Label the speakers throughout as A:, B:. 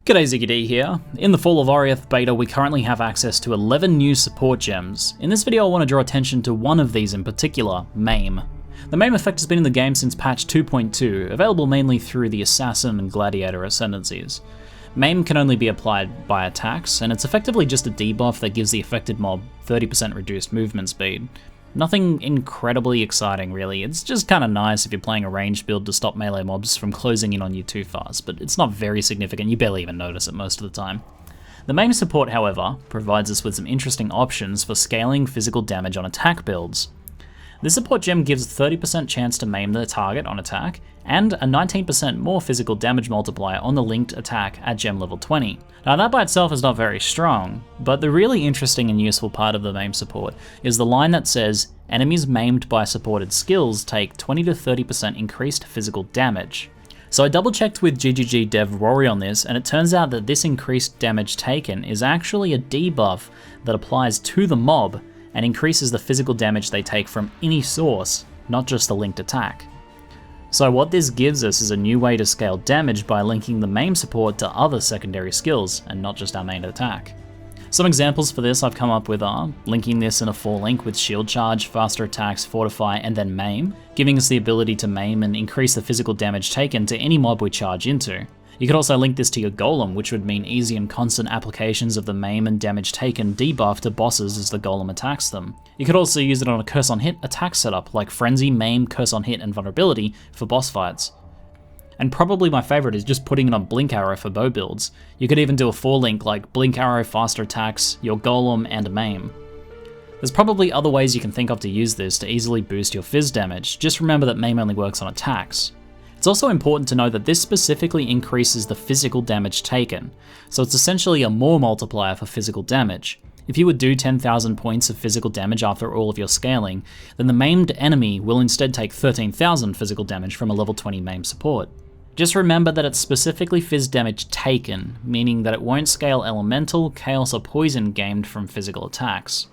A: G'day, ZiggyD here. In the Fall of Oriath beta, we currently have access to 11 new support gems. In this video I want to draw attention to one of these in particular, Maim. The Maim effect has been in the game since patch 2.2, available mainly through the Assassin and Gladiator ascendancies. Maim can only be applied by attacks, and it's effectively just a debuff that gives the affected mob 30% reduced movement speed. Nothing incredibly exciting really, it's just kinda nice if you're playing a ranged build to stop melee mobs from closing in on you too fast, but it's not very significant, you barely even notice it most of the time. The Maim support, however, provides us with some interesting options for scaling physical damage on attack builds. This support gem gives a 30% chance to maim the target on attack, and a 19% more physical damage multiplier on the linked attack at gem level 20. Now that by itself is not very strong, but the really interesting and useful part of the Maim support is the line that says, enemies maimed by supported skills take 20 to 30% increased physical damage. So I double checked with ZiggyD dev Rory on this, and it turns out that this increased damage taken is actually a debuff that applies to the mob and increases the physical damage they take from any source, not just the linked attack. So what this gives us is a new way to scale damage by linking the Maim support to other secondary skills, and not just our main attack. Some examples for this I've come up with are linking this in a 4-link with shield charge, faster attacks, fortify, and then maim, giving us the ability to maim and increase the physical damage taken to any mob we charge into. You could also link this to your golem, which would mean easy and constant applications of the maim and damage taken debuff to bosses as the golem attacks them. You could also use it on a curse on hit attack setup like frenzy, maim, curse on hit, and vulnerability for boss fights. And probably my favourite is just putting it on blink arrow for bow builds. You could even do a 4-link like blink arrow, faster attacks, your golem, and a maim. There's probably other ways you can think of to use this to easily boost your Phys damage, just remember that maim only works on attacks. It's also important to know that this specifically increases the physical damage taken, so it's essentially a more multiplier for physical damage. If you would do 10,000 points of physical damage after all of your scaling, then the maimed enemy will instead take 13,000 physical damage from a level 20 maim support. Just remember that it's specifically Phys damage taken, meaning that it won't scale elemental, chaos, or poison gained from physical attacks.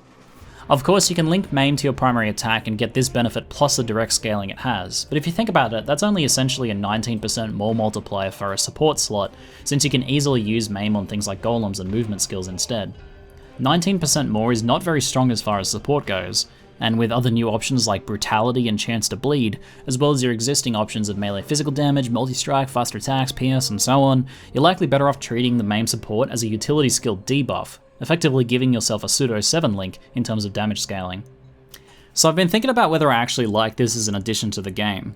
A: Of course, you can link Maim to your primary attack and get this benefit plus the direct scaling it has, but if you think about it, that's only essentially a 19% more multiplier for a support slot, since you can easily use Maim on things like golems and movement skills instead. 19% more is not very strong as far as support goes, and with other new options like brutality and chance to bleed, as well as your existing options of melee physical damage, multi-strike, faster attacks, pierce, and so on, you're likely better off treating the Maim support as a utility skill debuff, effectively giving yourself a pseudo 7-link in terms of damage scaling. So I've been thinking about whether I actually like this as an addition to the game.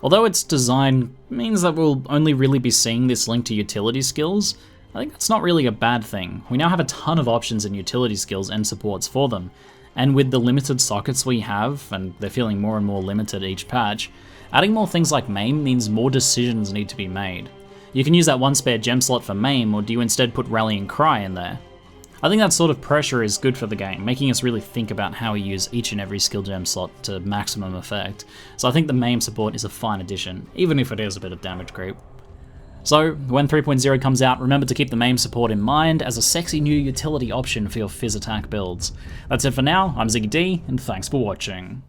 A: Although its design means that we'll only really be seeing this link to utility skills, I think that's not really a bad thing. We now have a ton of options in utility skills and supports for them, and with the limited sockets we have, and they're feeling more and more limited each patch, adding more things like Maim means more decisions need to be made. You can use that one spare gem slot for Maim, or do you instead put Rallying Cry in there? I think that sort of pressure is good for the game, making us really think about how we use each and every skill gem slot to maximum effect. So I think the Maim support is a fine addition, even if it is a bit of damage creep. So when 3.0 comes out, remember to keep the Maim support in mind as a sexy new utility option for your Phys attack builds. That's it for now, I'm ZiggyD, and thanks for watching.